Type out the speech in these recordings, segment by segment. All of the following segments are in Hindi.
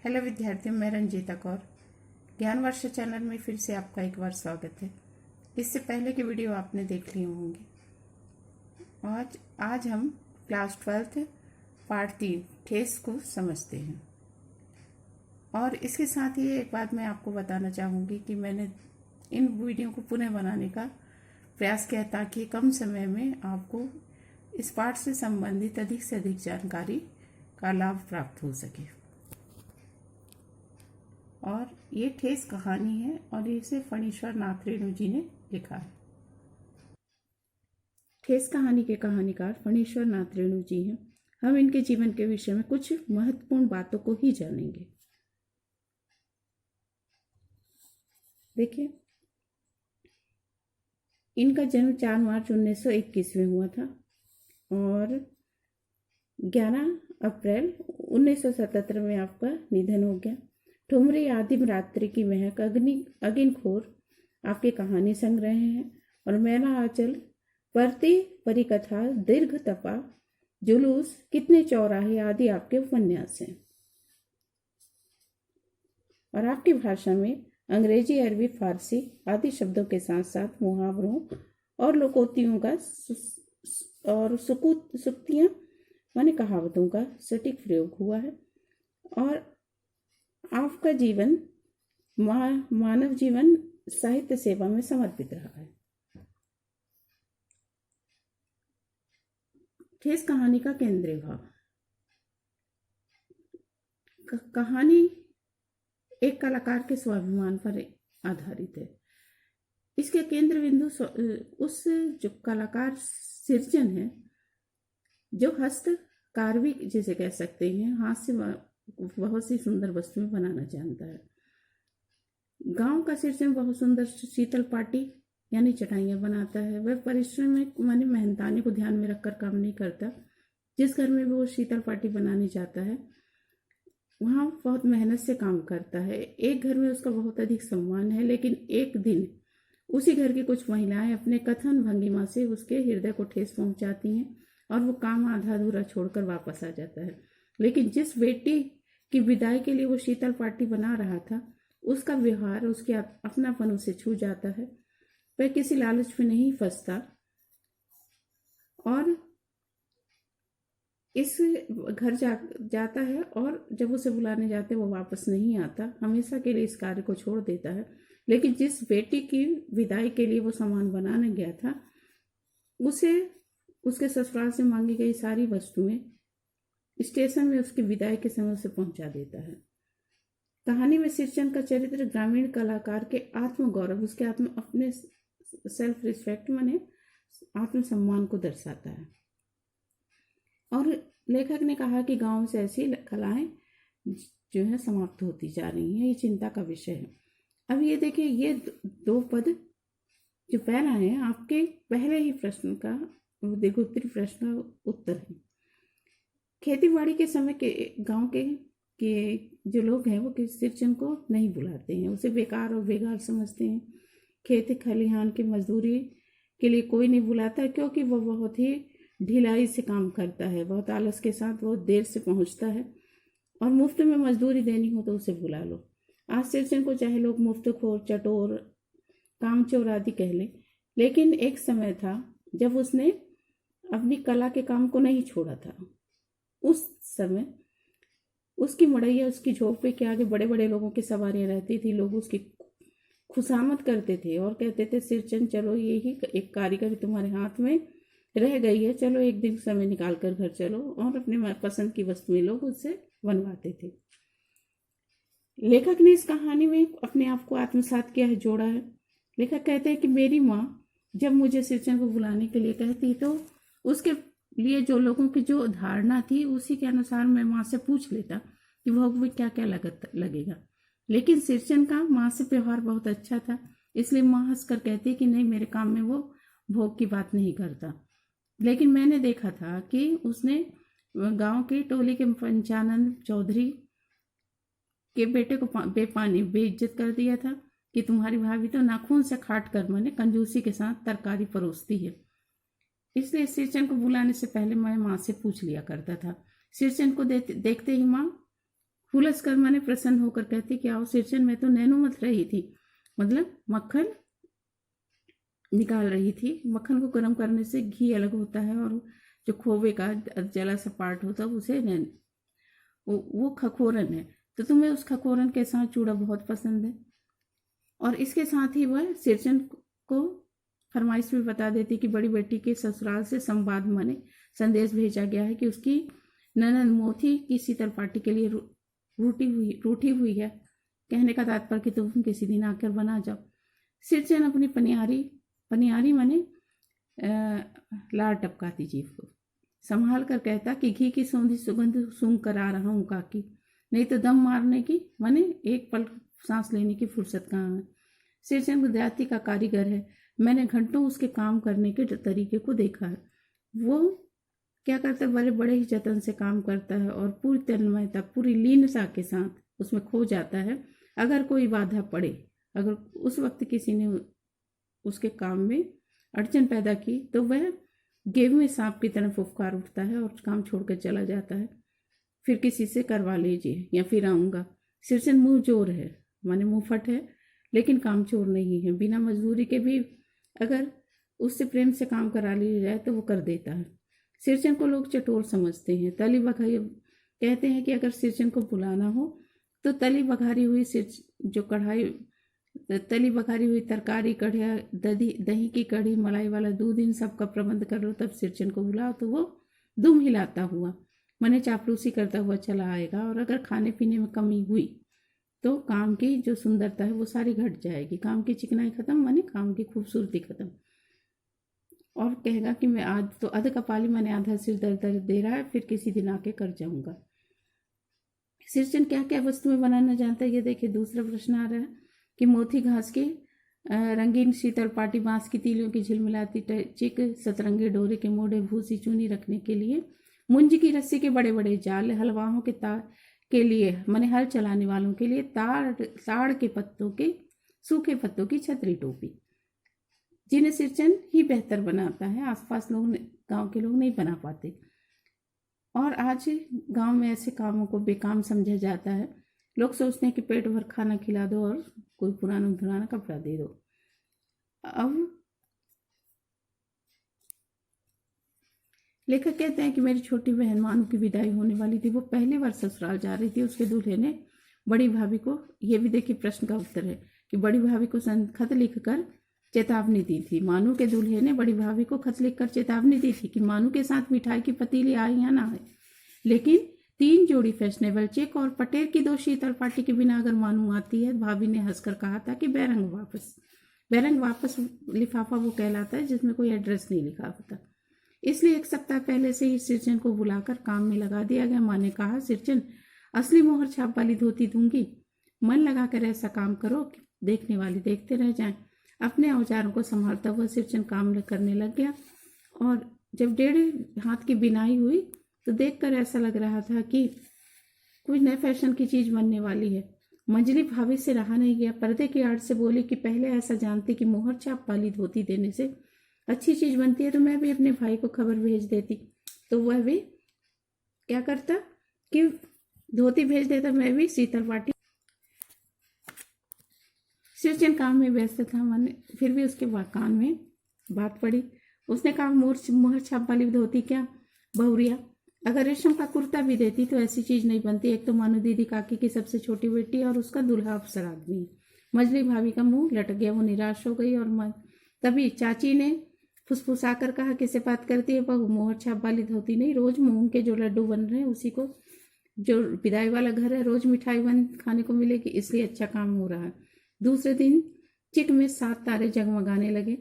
हेलो विद्यार्थियों, मैं रंजीता कौर। ज्ञान वर्षा चैनल में फिर से आपका एक बार स्वागत है। इससे पहले की वीडियो आपने देख ली होंगी। आज हम क्लास 12th पार्ट 3 ठेस को समझते हैं। और इसके साथ ही एक बात मैं आपको बताना चाहूँगी कि मैंने इन वीडियो को पुनः बनाने का प्रयास किया ताकि कम समय में आपको इस पाठ से संबंधित अधिक से अधिक जानकारी का लाभ प्राप्त हो सके। और ये ठेस कहानी है और इसे फणीश्वर नाथ रेणु जी ने लिखा है। ठेस कहानी के कहानीकार फणीश्वर नाथ रेणु जी हैं। हम इनके जीवन के विषय में कुछ महत्वपूर्ण बातों को ही जानेंगे। देखिए, इनका जन्म 4 मार्च 1921 में हुआ था और 11 अप्रैल 1977 में आपका निधन हो गया। ठुमरी आदिम रात्रि की महक अगिनखोर आपके कहानी संग्रह हैं और मैना आंचल परती परिकथा दीर्घ तपा जुलूस कितने चौराहे आदि आपके उपन्यास हैं। और आपकी भाषा में अंग्रेजी, अरबी, फारसी आदि शब्दों के साथ साथ मुहावरों और लोकोक्तियों का और सुक्तियां माने कहावतों का सटीक प्रयोग हुआ है। और आपका जीवन मानव जीवन साहित्य सेवा में समर्पित रहा है। ठेस कहानी का केंद्रीय भाव। कहानी एक कलाकार के स्वाभिमान पर आधारित है। इसके केंद्र बिंदु उस जो कलाकार सृजन है, जो हस्तकारवी जिसे कह सकते हैं, हाथ से बहुत सी सुंदर वस्तुएं बनाना जानता है। गांव का सृजन बहुत सुंदर शीतल पाटी यानी चटाइयाँ बनाता है। वह परिश्रम माने मेहनताने को ध्यान में रखकर काम नहीं करता। जिस घर में वो शीतल पाटी बनाने जाता है वहाँ बहुत मेहनत से काम करता है। एक घर में उसका बहुत अधिक सम्मान है, लेकिन एक दिन उसी घर की कुछ महिलाएं अपने कथन भंगिमा से उसके हृदय को ठेस पहुंचाती हैं और वो काम आधा अधूरा छोड़कर वापस आ जाता है। लेकिन जिस बेटी की विदाई के लिए वो शीतल पाटी बना रहा था, उसका व्यवहार, उसके अपनापन उसे छू जाता है। वह किसी लालच में नहीं फंसता और इस घर जाता है और जब उसे बुलाने जाते वो वापस नहीं आता, हमेशा के लिए इस कार्य को छोड़ देता है। लेकिन जिस बेटी की विदाई के लिए वो सामान बनाने गया था, उसे उसके ससुराल से मांगी गई सारी वस्तुएं स्टेशन में उसकी विदाई के समय उसे पहुंचा देता है। कहानी में शीर्षन का चरित्र ग्रामीण कलाकार के आत्मगौरव, उसके अपने सेल्फ रिस्पेक्ट माने आत्मसम्मान को दर्शाता है। और लेखक ने कहा कि गांव से ऐसी कलाएं जो है समाप्त होती जा रही हैं, ये चिंता का विषय है। अब ये देखिए, ये दो पद जो पहला है आपके पहले ही प्रश्न का देखो, उत्तरी प्रश्न का उत्तर है। खेती बाड़ी के समय के गांव के जो लोग हैं वो किसी सृजन को नहीं बुलाते हैं, उसे बेकार और बेगार समझते हैं। खेती खलिहान की मजदूरी के लिए कोई नहीं बुलाता, क्योंकि वो बहुत ही ढिलाई से काम करता है, बहुत आलस के साथ बहुत देर से पहुंचता है। और मुफ्त में मजदूरी देनी हो तो उसे बुला लो। आज सृजन को चाहे लोग मुफ्तखोर, चटोर, कामचोर आदि कह लें, लेकिन एक समय था जब उसने अपनी कला के काम को नहीं छोड़ा था। उस समय उसकी मड़ैया, उसकी झोपड़ी के आगे बड़े बड़े लोगों की सवारियां रहती थी। लोग उसकी खुशामद करते थे और कहते थे, सृजन चलो, ये ही एक कारीगर तुम्हारे हाथ में रह गई है, चलो एक दिन समय निकाल कर घर चलो। और अपने पसंद की वस्तुएं लोग उससे बनवाते थे। लेखक ने इस कहानी में अपने आप को आत्मसात किया है, जोड़ा है। लेखक कहते हैं कि मेरी माँ जब मुझे सृजन को बुलाने के लिए कहती तो उसके लिए जो लोगों की जो धारणा थी उसी के अनुसार मैं माँ से पूछ लेता कि भोग में क्या क्या लगेगा। लेकिन सृजन का माँ से व्यवहार बहुत अच्छा था, इसलिए माँ हंसकर कहती कि नहीं, मेरे काम में वो भोग की बात नहीं करता। लेकिन मैंने देखा था कि उसने गांव के टोली के पंचानंद चौधरी के बेटे को बेपानी बेइज्जत कर दिया था कि तुम्हारी भाभी तो नाखून से खाट कर माने कंजूसी के साथ तरकारी परोसती है। इसलिए सृजन को बुलाने से पहले मैं माँ से पूछ लिया करता था। सृजन को देखते ही माँ फूलस कर माने प्रसन्न होकर कहती कि आओ सिरचन, मैं तो नैनो मत रही थी, मतलब मक्खन निकाल रही थी। मक्खन को गर्म करने से घी अलग होता है और जो खोवे का जला सा पार्ट होता है उसे वो खखोरन है। तो तुम्हें उस खखोरन के साथ चूड़ा बहुत पसंद है। और इसके साथ ही वह सिरचन को फरमाइश में बता देती कि बड़ी बेटी के ससुराल से संवाद माने संदेश भेजा गया है कि उसकी ननद मोती की शीतल पार्टी के लिए रूठी हुई है। कहने का तात्पर्य कि तुम किसी दिन आकर बना जाओ। सिरचन अपनी पनियारी माने लार टपकाती जीव को संभाल कर कहता कि घी की सौंधी सुगंध सूंघ कर आ रहा हूँ काकी, नहीं तो दम मारने की माने एक पल सांस लेने की फुर्सत कहाँ है। सिरचन गुजराती का कारीगर है, मैंने घंटों उसके काम करने के तरीके को देखा है। वो क्या करता है, बड़े बड़े ही जतन से काम करता है और पूरी तन्मयता पूरी लीनता के साथ उसमें खो जाता है। अगर कोई बाधा पड़े, अगर उस वक्त किसी ने उसके काम में अड़चन पैदा की तो वह गेहूं सांप की तरह फुफकार उठता है और काम छोड़कर चला जाता है। फिर किसी से करवा लीजिए या फिर आऊँगा। सिरचन मुँह जोर है माने मुँहफट है, लेकिन काम चोर नहीं है। बिना मजदूरी के भी अगर उससे प्रेम से काम करा लिया जाए तो वो कर देता है। सिरचन को लोग चटोर समझते हैं। तली बघारी कहते हैं कि अगर सिरचन को बुलाना हो तो तली बघारी हुई तरकारी, कढ़िया, दही की कढ़ी, मलाई वाला दूध, इन सब का प्रबंध कर लो, तब सिरचन को बुलाओ तो वो दुम हिलाता हुआ मने चापलूसी करता हुआ चला आएगा। और अगर खाने पीने में कमी हुई तो काम की जो सुंदरता है वो सारी घट जाएगी। काम की चिकनाई खत्म माने काम की खूबसूरती खत्म। और कहेगा कि मैं आज तो अध कपाली माने आधा सिर दर्द दे रहा है, फिर किसी दिन आके कर जाऊंगा। सिरचन क्या क्या वस्तुएं बनाना जानता है, ये देखिए दूसरा प्रश्न आ रहा है कि मोती घास की रंगीन शीतल पाटी, बांस की तीलियों की झिलमिलाती चिक, सतरंगे डोरे के मोड़े, भूसी चूनी रखने के लिए, मुंज की रस्सी के बड़े बड़े जाल, हलवाओं के तार के लिए माने हल चलाने वालों के लिए ताड़ के पत्तों के सूखे पत्तों की छतरी टोपी, जिन्हें सिरचन ही बेहतर बनाता है। आसपास लोग, गांव के लोग नहीं बना पाते। और आज गांव में ऐसे कामों को बेकाम समझा जाता है। लोग सोचते हैं कि पेट भर खाना खिला दो और कोई पुराना धुराना कपड़ा दे दो। अब लेखक कहते हैं कि मेरी छोटी बहन मानू की विदाई होने वाली थी। वो पहली बार ससुराल जा रही थी। उसके दूल्हे ने बड़ी भाभी को, ये भी देखिए प्रश्न का उत्तर है कि बड़ी भाभी को खत लिखकर चेतावनी दी थी। मानू के दूल्हे ने बड़ी भाभी को खत लिखकर चेतावनी दी थी कि मानू के साथ मिठाई की पतीली आए या ना आए, लेकिन 3 जोड़ी फैशनेबल चेक और पटेर की 2 शीतल पार्टी के बिना अगर मानू आती है। भाभी ने हंसकर कहा था कि बैरंग वापस लिफाफा वो कहलाता है जिसमें कोई एड्रेस नहीं लिखा होता। इसलिए 1 सप्ताह पहले से ही सिरचन को बुलाकर काम में लगा दिया गया। माँ ने कहा, सिरचन असली मोहर छाप वाली धोती दूंगी, मन लगाकर ऐसा काम करो कि देखने वाले देखते रह जाएं। अपने औजारों को संभालता हुआ सिरचन काम करने लग गया और जब 1.5 हाथ की बिनाई हुई तो देखकर ऐसा लग रहा था कि कोई नए फैशन की चीज बनने वाली है। मंजली भाभी से रहा नहीं गया, पर्दे की आड़ से बोली कि पहले ऐसा जानती कि मोहर छाप वाली धोती देने से अच्छी चीज बनती है तो मैं भी अपने भाई को खबर भेज देती। तो वह भी क्या करता कि धोती भेज देता, मैं भी शीतल पार्टी। सिरचन काम में व्यस्त था। मैंने फिर भी उसके कान में बात पड़ी। उसने कहा, मोहर छाप वाली धोती क्या बहुरिया, अगर रेशम का कुर्ता भी देती तो ऐसी चीज नहीं बनती। एक तो मानू दीदी काकी की सबसे छोटी बेटी और उसका दूल्हा अफसर आदमी। मजली भाभी का मुंह लटक गया, वो निराश हो गई। और तभी चाची ने फुसफुसाकर कहा, किसे बात करती है बहू, मोहर छाप वाली धोती नहीं, रोज मूंग के जो लड्डू बन रहे हैं उसी को, जो विदाई वाला घर है, रोज मिठाई बन खाने को मिलेगी, इसलिए अच्छा काम हो रहा है। दूसरे दिन चिक में 7 तारे जगमगाने लगे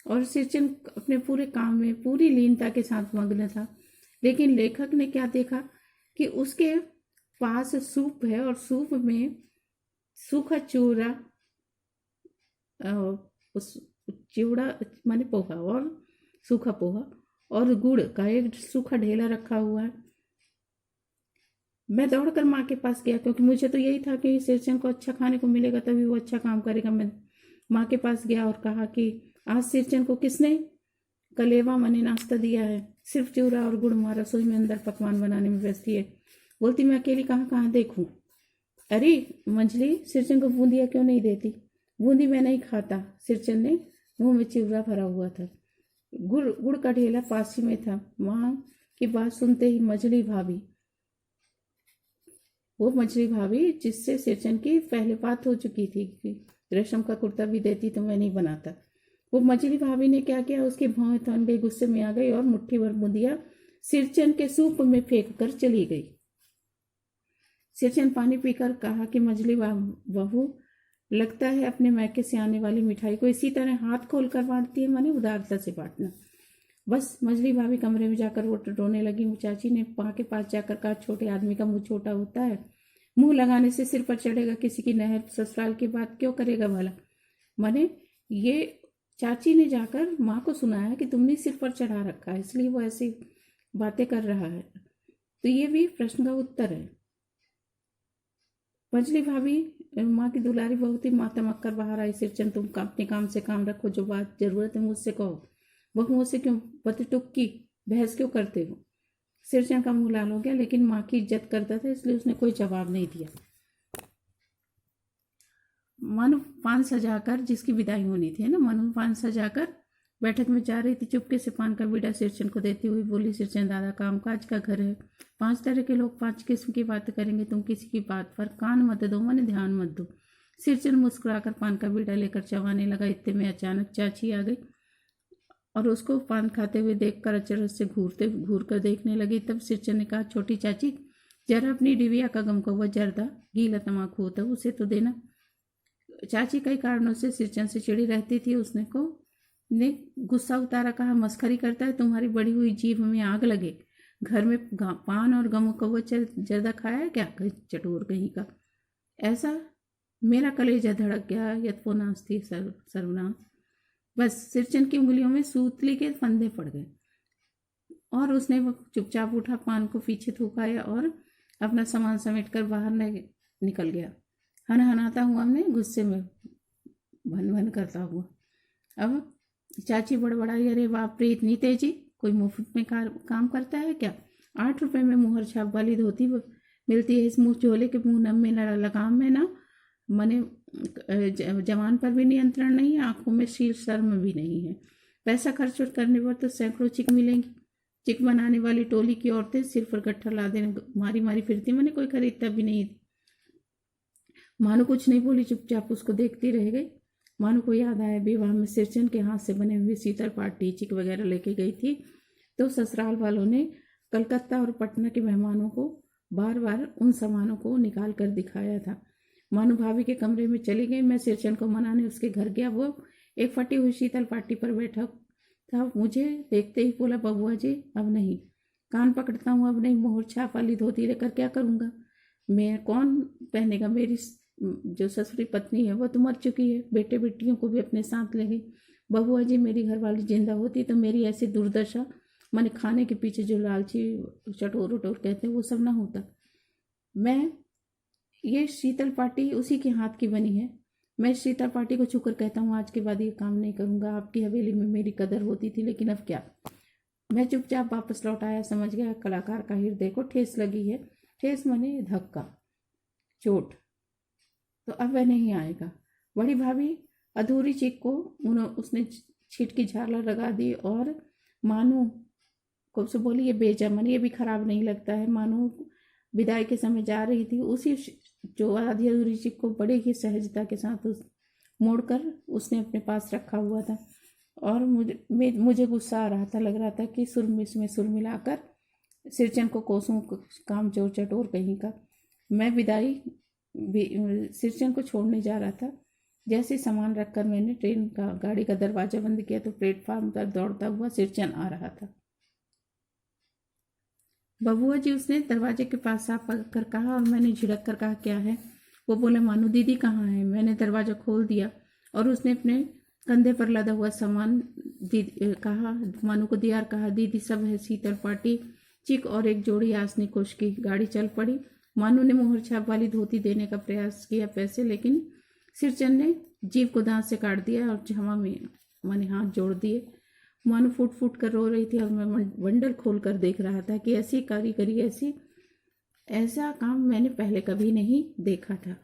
और सिरचन अपने पूरे काम में पूरी लीनता के साथ मग्न था। लेकिन लेखक ने क्या देखा कि उसके पास सूप है और सूप में सूखा चिवड़ा माने पोहा और सूखा पोहा और गुड़ का एक सूखा ढेला रखा हुआ है। मैं दौड़कर माँ के पास गया क्योंकि मुझे तो यही था कि सिरचन को अच्छा खाने को मिलेगा तभी वो अच्छा काम करेगा। मैं माँ के पास गया और कहा कि आज सिरचन को किसने कलेवा मने नाश्ता दिया है, सिर्फ चिवड़ा और गुड़। माँ रसोई में अंदर पकवान बनाने में व्यस्त है। बोलती, मैं अकेली कहाँ कहाँ देखूं। अरे मंजली, सिरचन को बूंदिया क्यों नहीं देती? बूंदी मैं नहीं खाता। सिरचन ने मुंह में चिवड़ा भरा हुआ था। गुड़ गुड़ का ढेला पास ही में था। माँ की बात सुनते ही मछली भाभी, वो मछली भाभी जिससे सिरचन की पहले बात हो चुकी थी कि रेशम का कुर्ता भी देती तो मैं नहीं बनाता, वो मछली भाभी ने क्या किया, उसके भौं थन गई, गुस्से में आ गई और मुट्ठी भर बूंदिया सिरचन के सूप में फेंक कर चली गई। सिरचन पानी पीकर कहा कि मछली बहू, लगता है अपने मैके से आने वाली मिठाई को इसी तरह हाथ खोल कर बांटती है, माने उदारता से बांटना। बस मछली भाभी कमरे में जाकर वो रोने लगी। चाची ने माँ के पास जाकर कहा, छोटे आदमी का मुंह छोटा होता है, मुंह लगाने से सिर पर चढ़ेगा, किसी की नहर ससुराल की बात क्यों करेगा भला। माने ये चाची ने जाकर माँ को सुनाया कि तुमने सिर पर चढ़ा रखा है, इसलिए वो ऐसी बातें कर रहा है। तो ये भी प्रश्न का उत्तर है। मछली भाभी माँ की दुलारी बहू थी। माँ तमक कर बाहर आई। सिरचन, तुम अपने काम से काम रखो, जो बात जरूरत है मुझसे कहो। बहुओं से क्यों बतटुक्की बहस क्यों करते हो? सिरचन का मुंह लाल हो गया, लेकिन माँ की इज्जत करता था इसलिए उसने कोई जवाब नहीं दिया। मनु पान सजाकर, जिसकी विदाई होनी थी ना, मनु पान सजाकर बैठक में जा रही थी। चुपके से पान का बीड़ा सिरचन को देती हुई बोली, सिरचन दादा, कामकाज का घर है, 5 तरह के लोग 5 किस्म की बातें करेंगे, तुम किसी की बात पर कान मत दो, माने ध्यान मत दो। सिरचन मुस्कुराकर पान का बीड़ा लेकर चबाने लगा। इतने में अचानक चाची आ गई और उसको पान खाते हुए देखकर अचरज से घूर कर देखने लगी। तब सिरचन ने कहा, छोटी चाची, जरा अपनी डिबिया का गम कौवा जर्दा गीला तमाकू होता उसे तो देना। चाची कई कारणों से सिरचन से चिड़ी रहती थी। उसने को ने गुस्सा उतारा, कहा, मस्खरी करता है, तुम्हारी बड़ी हुई जीभ में आग लगे, घर में पान और गम कौवा जर्दा खाया है क्या, चटोर कहीं का। ऐसा मेरा कलेजा धड़क गया। यथोनाश थी सर्वनाश। बस सिरचन की उंगलियों में सूतली के फंदे पड़ गए और उसने वो चुपचाप उठा, पान को पीछे थूकाया और अपना सामान समेट कर बाहर निकल गया, हनहनाता हुआ, हमने गुस्से में भन भन करता हुआ। अब चाची बड़बड़ाई, अरे बाप रे, इतनी तेजी, कोई मुफ्त में काम करता है क्या? 8 रुपए में मुहर छाप वाली धोती मिलती है, इस मुँह झोले के मुँह में लगाम में ना, मने जवान पर भी नियंत्रण नहीं है, आंखों में शील शर्म भी नहीं है। पैसा खर्च करने पर तो सैकड़ों चिक मिलेंगी। चिक बनाने वाली टोली की औरतें सिर पर गट्ठा लादे मारी मारी फिरती, मैंने कोई खरीदता भी नहीं। मानो कुछ नहीं बोली, चुपचाप उसको देखती रह गई। मानो को याद आया, विवाह में सिरचन के हाथ से बने हुए शीतल पाटी चिक वगैरह लेके गई थी, तो ससुराल वालों ने कलकत्ता और पटना के मेहमानों को बार बार उन सामानों को निकाल कर दिखाया था। मानो भाभी के कमरे में चली गई। मैं सिरचन को मनाने उसके घर गया। वो एक फटी हुई शीतल पाटी पर बैठा था। मुझे देखते ही बोला, बबुआ जी, अब नहीं, कान पकड़ता हूँ, अब नहीं, मोहर छाप वाली धोती लेकर क्या करूँगा? मैं कौन पहनेगा? मेरी जो ससुरी पत्नी है वो तो मर चुकी है, बेटे बेटियों को भी अपने साथ ले गई। बबुआ जी, मेरी घरवाली जिंदा होती तो मेरी ऐसी दुर्दशा, मैंने खाने के पीछे जो लालची चटोर उटोर कहते हैं, वो सब ना होता। मैं ये शीतल पाटी उसी के हाथ की बनी है। मैं शीतल पाटी को छूकर कहता हूँ, आज के बाद ये काम नहीं करूँगा। आपकी हवेली में मेरी कदर होती थी, लेकिन अब क्या। मैं चुपचाप वापस लौट आया। समझ गया कलाकार का हृदय को ठेस लगी है। ठेस माने धक्का, चोट। तो अब वह नहीं आएगा। बड़ी भाभी अधूरी चीख को उसने छीट की झालर लगा दी और मानू को से बोली, ये बेजा मन, ये भी खराब नहीं लगता है। मानू विदाई के समय जा रही थी, उसी जो आधी अधूरी चीख को बड़े ही सहजता के साथ मोड़कर उसने अपने पास रखा हुआ था। और मुझे गुस्सा आ रहा था, लग रहा था कि सुर में सुर मिलाकर सिरचन को कोसों, काम चोर चटोर कहीं का। मैं विदाई सिरचन को छोड़ने जा रहा था। जैसे सामान रखकर मैंने ट्रेन का गाड़ी का दरवाजा बंद किया तो प्लेटफार्म पर दौड़ता हुआ सिरचन आ रहा था। बबुआ जी, उसने दरवाजे के पास साफ कर कहा और मैंने झिड़क कर कहा, क्या है? वो बोले, मानू दीदी कहाँ है? मैंने दरवाजा खोल दिया और उसने अपने कंधे पर लदा हुआ सामान कहा, मानू को दिया और कहा, दीदी सब है, शीतल पाटी चिक और एक जोड़ी आसनी कोश की। गाड़ी चल पड़ी। मानू ने मोहर छाप वाली धोती देने का प्रयास किया पैसे, लेकिन सिरचन ने जीभ को दांत से काट दिया और हवा में मैंने हाथ जोड़ दिए। मानू फूट फूट कर रो रही थी और मैं बंडल खोल कर देख रहा था कि ऐसी कारीगरी, ऐसी ऐसा काम मैंने पहले कभी नहीं देखा था।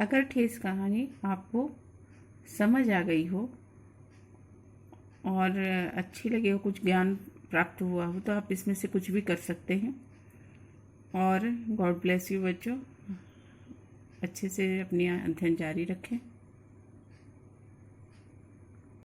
अगर ठेस कहानी आपको समझ आ गई हो और अच्छी लगी हो, कुछ ज्ञान प्राप्त हुआ हो, तो आप इसमें से कुछ भी कर सकते हैं। और गॉड ब्लेस यू बच्चों, अच्छे से अपनी अध्ययन जारी रखें।